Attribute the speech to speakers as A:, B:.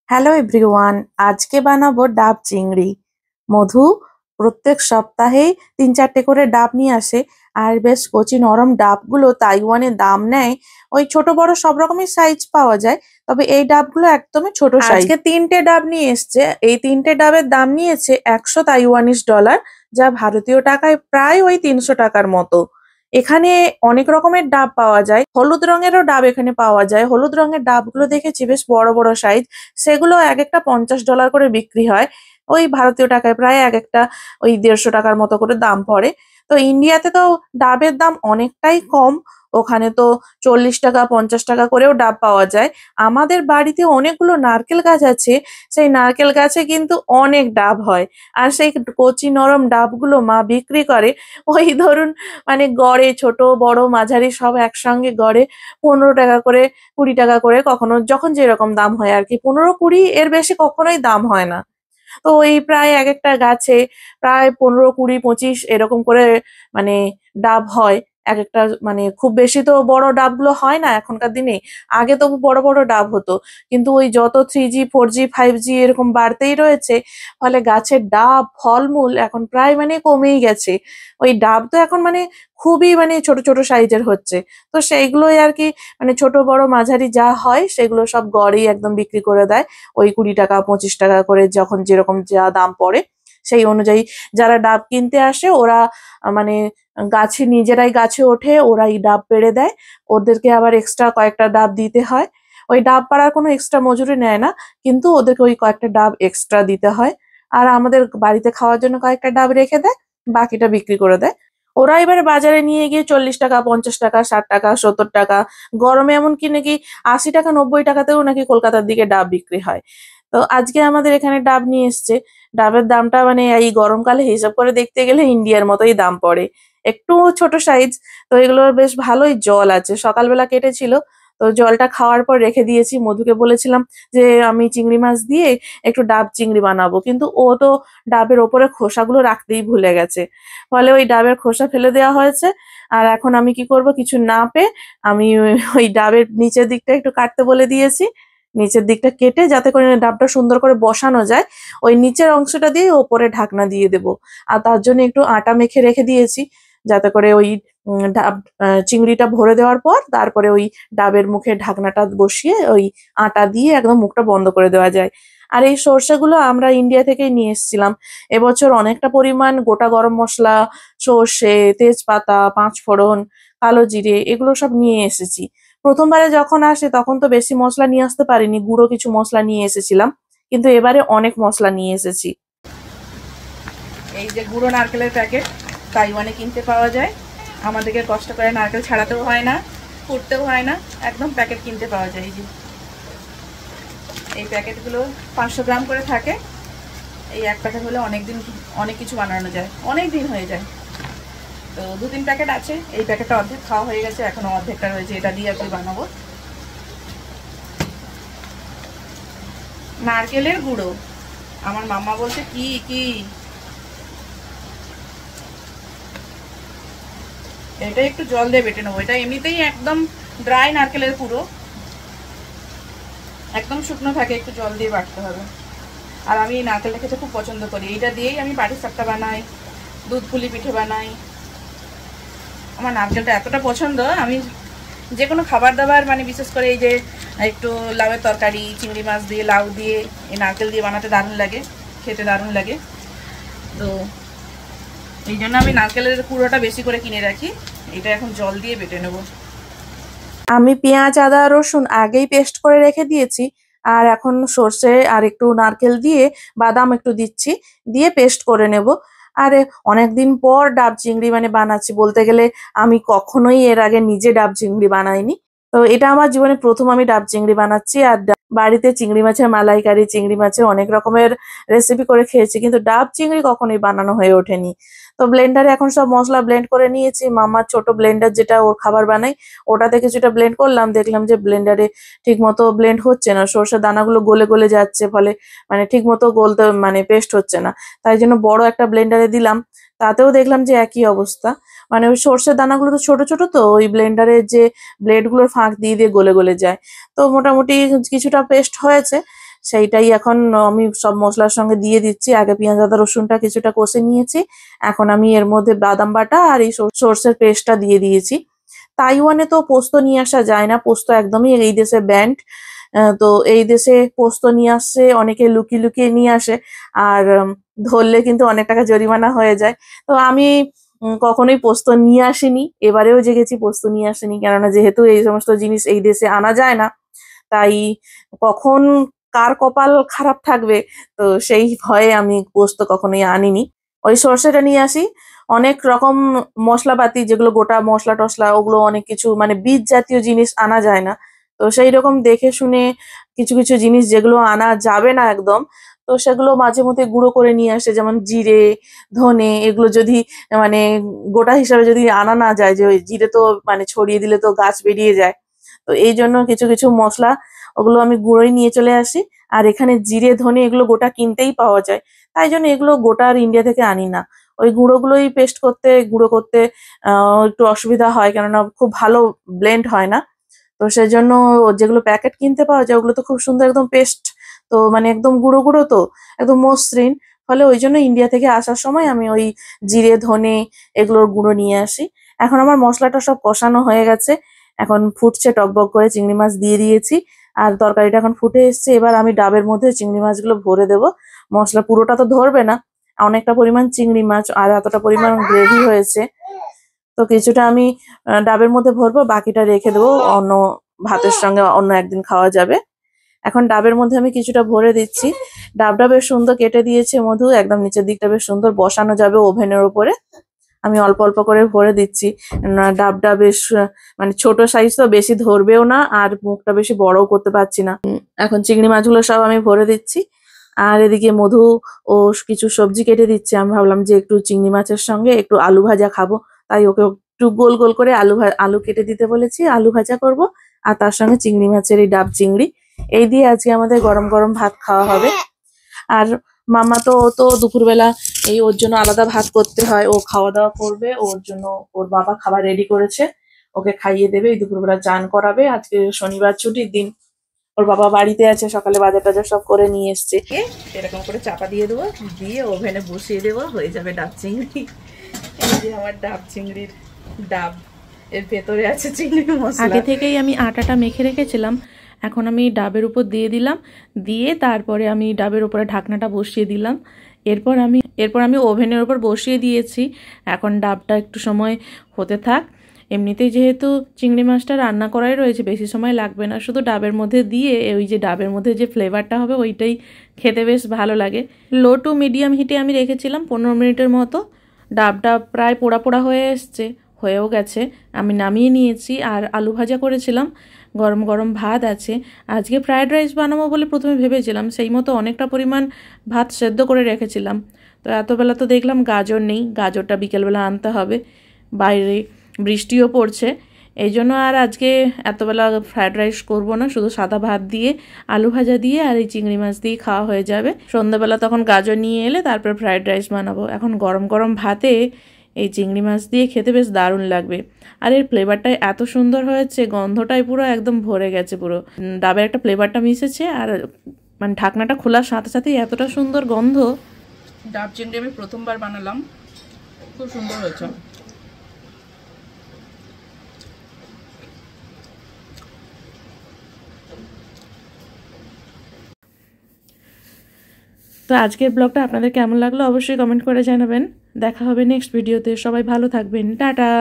A: Hello everyone, আজকে বানাবো ডাব চিংড়ি। মধু প্রত্যেক সপ্তাহেই ৩-৪টে করে ডাব নিয়ে আসে। আর বেশ কচি নরম ডাবগুলো তাইওয়ানে দাম নেয়। ওই ছোট বড় সব রকমের সাইজ পাওয়া যায়, তবে এই ডাবগুলো একদমই ছোট সাইজ। আজকে ৩টে ডাব নিয়ে এসছে। এই ৩টে ডাবের দাম নিয়েছে ১০০ তাইওয়ানিজ ডলার, যা ভারতীয় টাকায় প্রায় ওই ৩০০ টাকার মতো। এখানে অনেক রকমের ডাব পাওয়া যায়, হলুদ রঙেরও ডাব এখানে পাওয়া যায়। হলুদ রঙের ডাবগুলো দেখেছি বেশ বড় বড় সাইজ। সেগুলো একেকটা $৫০ করে বিক্রি হয়। ওই ভারতীয় টাকায় প্রায় একেকটা ওই ১৫০ টাকার মতো করে দাম পড়ে। তো ইন্ডিয়াতে তো ডাবের দাম অনেকটাই কম। ওখানে তো ৪০ টাকা ৫০ টাকা করেও ডাব পাওয়া যায়। আমাদের বাড়িতে অনেকগুলো নারকেল গাছ আছে। সেই নারকেল গাছে কিন্তু অনেক ডাব হয়। আর সেই কচি নরম ডাবগুলো মা বিক্রি করে। ওই ধরুন মানে গড়ে ছোট বড় মাঝারি সব একসঙ্গে গড়ে ১৫ টাকা করে ২০ টাকা করে, কখনো যখন যেরকম দাম হয় আরকি। ১৫-২০ এর বেশি কখনোই দাম হয় না। তো এই প্রায় একেকটা গাছে প্রায় ১৫, ২০, ২৫ এরকম করে মানে ডাব হয়। একেকটা মানে খুব বেশি তো বড় ডাবগুলো হয় না এখনকার দিনে। আগে তবু বড় বড় ডাব হতো। কিন্তু ওই যত 3G, 4G, 5G এরকম বাড়তেই রয়েছে, ফলে গাছের ডাব, ফলমূল এখন প্রায় মানে কমেই গেছে। ওই ডাব তো এখন মানে খুবই মানে ছোট ছোট সাইজের হচ্ছে। তো সেইগুলোই আরকি মানে ছোট বড় মাঝারি যা হয় সেগুলো সব গড়েই একদম বিক্রি করে দেয়। ওই ২০ টাকা ২৫ টাকা করে যখন যেরকম যা দাম পড়ে সেই অনুযায়ী যারা ডাব কিনতে আসে ওরা মানে গাছে নিজেরাই গাছে ওঠে, ওরাই ডাব পেড়ে দেয়। ওদেরকে আবার এক্সট্রা কয়েকটা ডাব দিতে হয়। ওই ডাব পাড়ার কোনো এক্সট্রা মজুরি নেয় না, কিন্তু ওদেরকে ওই কয়েকটা ডাব এক্সট্রা দিতে হয়। আর আমাদের বাড়িতে খাওয়ার জন্য কয়েকটা ডাব রেখে দেয়, বাকিটা বিক্রি করে দেয়। ওরা এবারে বাজারে নিয়ে গিয়ে ৪০ টাকা ৫০ টাকা ৬০ টাকা ৭০ টাকা, গরমে এমনকি নাকি ৮০ টাকা ৯০ টাকাতেও নাকি কলকাতার দিকে ডাব বিক্রি হয়। তো আজকে আমাদের এখানে ডাব নিয়ে এসছে। ডাবের দামটা মানে এই গরমকালে হিসাব করে দেখতে গেলে ইন্ডিয়ার মতোই দাম পড়ে। একটু ছোট সাইজ। তো এগুলোর বেশ ভালোই জল আছে। সকালবেলা কেটেছিল। তো জলটা খাওয়ার পর রেখে দিয়েছি। মধুকে বলেছিলাম যে আমি চিংড়ি মাছ দিয়ে একটু ডাব চিংড়ি বানাবো। কিন্তু ও তো ডাবের ওপরে খোসাগুলো রাখতেই ভুলে গেছে। ফলে ওই ডাবের খোসা ফেলে দেওয়া হয়েছে। আর এখন আমি কি করব, কিছু না পেয়ে আমি ওই ডাবের নিচের দিকটা একটু কাটতে বলে দিয়েছি। নিচের দিকটা কেটে যাতে করে ডাবটা সুন্দর করে বসানো যায়, ওই নিচের অংশটা দিয়ে ওপরে ঢাকনা দিয়ে দেব। আর তার জন্য একটু আটা মেখে রেখে দিয়েছি, যাতে করে ওই ডাব চিংড়িটা ভরে দেওয়ার পর তারপরে ওই ডাবের মুখে ঢাকনাটা বসিয়ে ওই আটা দিয়ে একদম মুখটা বন্ধ করে দেওয়া যায়। আর এই সর্ষেগুলো আমরা ইন্ডিয়া থেকেই নিয়ে এসেছিলাম। এবছর অনেকটা পরিমাণ গোটা গরম মসলা, সর্ষে, তেজপাতা, পাঁচফোড়ন, কালো জিরে এগুলো সব নিয়ে এসেছি। ১ম বারে যখন আসে তখন তো বেশি মসলা নিয়ে আসতে পারিনি, গুঁড়ো কিছু মসলা নিয়ে এসেছিলাম। কিন্তু এবারে অনেক মসলা নিয়ে এসেছি। এই যে গুঁড়ো নারকেলের প্যাকেট তাইওয়ানে কিনতে পাওয়া যায়। আমাদেরকে কষ্ট করে নারকেল ছাড়াতেও হয় না, কুটতেও হয় না, একদম প্যাকেট কিনতে পাওয়া যায়। এই যে এই প্যাকেটগুলো ৫০০ গ্রাম করে থাকে। এই এক প্যাকেট হলে অনেক কিছু বানানো যায়, অনেক দিন হয়ে যায়। তো ২-৩ প্যাকেট আছে। এই প্যাকেটটা অর্ধেক খাওয়া হয়ে গেছে, এখনো অর্ধেকটা রয়েছে। এটা দিয়ে আর কি বানাবো। নারকেলের গুঁড়ো। আমার মাম্মা বলছে কি কি এটা একটু জল দিয়ে বেটে নেবো। এটা এমনিতেই একদম ড্রাই নারকেলের পুরো, একদম শুকনো থাকে, একটু জল দিয়ে বাটতে হবে। আর আমি এই নারকেলটা খেতে খুব পছন্দ করি। এইটা দিয়েই আমি পাটিসাপটা বানাই, দুধ পুলি পিঠে বানাই। আমার নারকেলটা এতটা পছন্দ, আমি যে কোনো খাবার দাবার মানে বিশেষ করে এই যে একটু লাউয়ের তরকারি, চিংড়ি মাছ দিয়ে লাউ দিয়ে এই নারকেল দিয়ে বানাতে দারুণ লাগে, খেতে দারুণ লাগে। তো এই জন্য আমি নারকেলের কুড়োটা বেশি করে কিনে রাখি। এটা এখন জল দিয়ে বেটে নেব। আমি পেঁয়াজ আদা রসুন আগেই পেস্ট করে রেখে দিয়েছি। আর এখন সর্ষে আর একটু নারকেল দিয়ে বাদাম একটু দিচ্ছি, দিয়ে পেস্ট করে নেব। আর অনেকদিন পর ডাব চিংড়ি মানে বানাচ্ছি বলতে গেলে। আমি কখনোই এর আগে নিজে ডাব চিংড়ি বানাইনি। তো এটা আমার জীবনে প্রথম আমি ডাব চিংড়ি বানাচ্ছি। আর বাড়িতে চিংড়ি মাছের মালাইকারি, চিংড়ি মাছের অনেক রকমের রেসিপি করে খেয়েছি, কিন্তু ডাব চিংড়ি কখনোই বানানো হয়ে ওঠেনি। তো ব্লেন্ডারে এখন সব মশলা ব্লেন্ড করে নিয়েছি। মামার ছোট ব্লেন্ডার যেটা ওর খাবার বানাই, ওটাতে কিছুটা ব্লেন্ড করলাম। দেখলাম যে ব্লেন্ডারে ঠিক মতো ব্লেন্ড হচ্ছে না, সর্ষের দানাগুলো গলে গলে যাচ্ছে, ফলে মানে ঠিক মতো গলতে মানে পেস্ট হচ্ছে না। তাই জন্য বড় একটা ব্লেন্ডারে দিলাম, তাতেও দেখলাম যে একই অবস্থা। মানে ওই সর্ষের দানাগুলো তো ছোট ছোট, তো ওই ব্লেন্ডারের যে ব্লেড গুলোর ফাঁক দিয়ে দিয়ে গলে গলে যায়। তো মোটামুটি কিছুটা পেস্ট হয়েছে। সেইটাই এখন আমি সব মশলার সঙ্গে দিয়ে দিচ্ছি। আগে পেঁয়াজ আদা রসুনটা কিছুটা কষে নিয়েছি, এখন আমি এর মধ্যে বাদাম বাটা আর এই সর্ষের পেস্টটা দিয়ে দিয়েছি। তাইওয়ানে তো পোস্ত নিয়ে আসা যায় না, পোস্ত একদমই এই দেশে ব্যান্ড। তো এই দেশে পোস্ত নিয়ে আসছে অনেকে লুকিয়ে লুকিয়ে নিয়ে আসে, আর ধরলে কিন্তু অনেক টাকা জরিমানা হয়ে যায়। তো আমি কখনোই পোস্ত নিয়ে আসিনি, এবারেও জেগেছি পোস্ত নিয়ে আসিনি, কেননা যেহেতু এই সমস্ত জিনিস এই দেশে আনা যায় না, তাই কখন কার কপাল খারাপ থাকবে, তো সেই ভয়ে আমি পোস্ত কখনোই আনিনি। ওই সর্ষেটা নিয়ে আসি। অনেক রকম মশলাপাতি যেগুলো গোটা মশলা টশলা, ওগুলো অনেক কিছু মানে বীজ জাতীয় জিনিস আনা যায় না। তো সেই রকম দেখে শুনে কিছু কিছু জিনিস যেগুলো আনা যাবে না একদম, তো সেগুলো মাঝে মধ্যে গুঁড়ো করে নিয়ে আসে, যেমন জিরে, ধনে, এগুলো যদি মানে গোটা হিসাবে যদি আনা না যায়, যে ওই জিরে তো মানে ছড়িয়ে দিলে তো গাছ বেরিয়ে যায়, তো এই জন্য কিছু কিছু মশলা ওগুলো আমি গুঁড়োই নিয়ে চলে আসি। আর এখানে জিরে ধনে এগুলো গোটা কিনতেই পাওয়া যায়, তাই জন্য এগুলো গোটা আর ইন্ডিয়া থেকে আনি না। ওই গুঁড়োগুলোই পেস্ট করতে গুঁড়ো করতে একটু অসুবিধা হয়, কেননা খুব ভালো ব্লেন্ড হয় না। তো সেজন্য যেগুলো প্যাকেট কিনতে পাওয়া যায় ওগুলো তো খুব সুন্দর একদম পেস্ট, তো মানে একদম গুঁড়ো গুঁড়ো, তো একদম মসৃণ। ফলে ওই জন্য ইন্ডিয়া থেকে আসার সময় আমি ওই জিরে ধনে এগুলোর গুঁড়ো নিয়ে আসি। এখন আমার মশলাটা সব কষানো হয়ে গেছে, এখন ফুটছে টকবক করে, চিংড়ি মাছ দিয়ে দিয়েছি, আর তরকারিটা এখন ফুটে এসছে। এবার আমি ডাবের মধ্যে চিংড়ি মাছগুলো ভরে দেবো। মশলা পুরোটা তো ধরবে না, অনেকটা পরিমাণ চিংড়ি মাছ আর এতটা পরিমাণ গ্রেভি হয়েছে, তো কিছুটা আমি ডাবের মধ্যে ভরবো, বাকিটা রেখে দেবো, অন্য ভাতের সঙ্গে অন্য একদিন খাওয়া যাবে। এখন ডাবের মধ্যে আমি কিছুটা ভরে দিচ্ছি। ডাবটা বেশ সুন্দর কেটে দিয়েছে মধু, একদম নিচের দিকটা বেশ সুন্দর বসানো যাবে ওভেনের উপরে। আমি অল্প অল্প করে ভরে দিচ্ছি। ডাবটা বেশ মানে ছোট সাইজ, তো বেশি ধরবেও না আর মুখটা বেশি বড়ও করতে পারছি না। এখন চিংড়ি মাছগুলো সব আমি ভরে দিচ্ছি, আর এদিকে মধু ও কিছু সবজি কেটে দিচ্ছে। আমি ভাবলাম যে একটু চিংড়ি মাছের সঙ্গে একটু আলু ভাজা খাবো, তাই ওকে একটু গোল গোল করে আলু কেটে দিতে বলেছি, আলু ভাজা করব। আর তার সঙ্গে চিংড়ি মাছের এই ডাব চিংড়ি, এই দিয়ে আজকে আমাদের গরম গরম ভাত খাওয়া হবে। আর মামা তো দুপুরবেলা এই ওর জন্য আলাদা ভাত করতে হয়, ও খাওয়া দাওয়া করবে, ওর জন্য ওর বাবা খাবার রেডি করেছে, ওকে খাইয়ে দেবে, এই দুপুরবেলা চান করাবে। আজকে শনিবার ছুটির দিন, ওর বাবা বাড়িতে আছে, সকালে বাজার টাজার সব করে নিয়ে এসছে। এরকম করে চাপা দিয়ে দেবো, দিয়ে ওভেনে বসিয়ে দেবো, হয়ে যাবে ডাব চিংড়ি। এই যে আমার ডাব চিংড়ির ডাব, এর ভেতরে আছে চিংড়ি মশলা।
B: আগে থেকেই আমি আটাটা মেখে রেখেছিলাম, এখন আমি ডাবের উপর দিয়ে দিলাম, দিয়ে তারপরে আমি ডাবের উপরে ঢাকনাটা বসিয়ে দিলাম। এরপর আমি ওভেনের উপর বসিয়ে দিয়েছি। এখন ডাবটা একটু সময় হতে থাক। এমনিতেই যেহেতু চিংড়ি মাছটা রান্না করাই রয়েছে, বেশি সময় লাগবে না, শুধু ডাবের মধ্যে দিয়ে ওই যে ডাবের মধ্যে যে ফ্লেভারটা হবে ওইটাই খেতে বেশ ভালো লাগে। লো টু মিডিয়াম হিটে আমি রেখেছিলাম 15 মিনিটের মতো। ডাবটা প্রায় পোড়া পোড়া হয়ে এসছে, হয়েও গেছে, আমি নামিয়ে নিয়েছি। আর আলু ভাজা করেছিলাম, গরম গরম ভাত আছে। আজকে ফ্রায়েড রাইস বানাবো বলে প্রথমে ভেবেছিলাম, সেই মতো অনেকটা পরিমাণ ভাত সেদ্ধ করে রেখেছিলাম। তো এতবেলা তো দেখলাম গাজর নেই, গাজরটা বিকেলবেলা আনতে হবে, বাইরে বৃষ্টিও পড়ছে, এই জন্য আর আজকে এতবেলা ফ্রায়েড রাইস করবো না, শুধু সাদা ভাত দিয়ে আলু ভাজা দিয়ে আর এই চিংড়ি মাছ দিয়ে খাওয়া হয়ে যাবে। সন্ধ্যাবেলা তখন গাজর নিয়ে এলে তারপর ফ্রায়েড রাইস বানাবো। এখন গরম গরম ভাতে এই চিংড়ি মাছ দিয়ে খেতে বেশ দারুণ লাগবে। আর এর ফ্লেভারটাই এত সুন্দর হয়েছে, গন্ধটাই পুরো একদম ভরে গেছে, পুরো ডাবের একটা ফ্লেভারটা মিশেছে, আর মানে ঢাকনাটা খোলার সাথে সাথেই এতটা সুন্দর গন্ধ।
C: ডাব চিংড়ি আমি প্রথমবার বানালাম, খুব সুন্দর হয়েছে।
B: তো আজকের ব্লগটা আপনাদের কেমন লাগলো অবশ্যই কমেন্ট করে জানাবেন। দেখা হবে নেক্সট ভিডিওতে, সবাই ভালো থাকবেন, টাটা।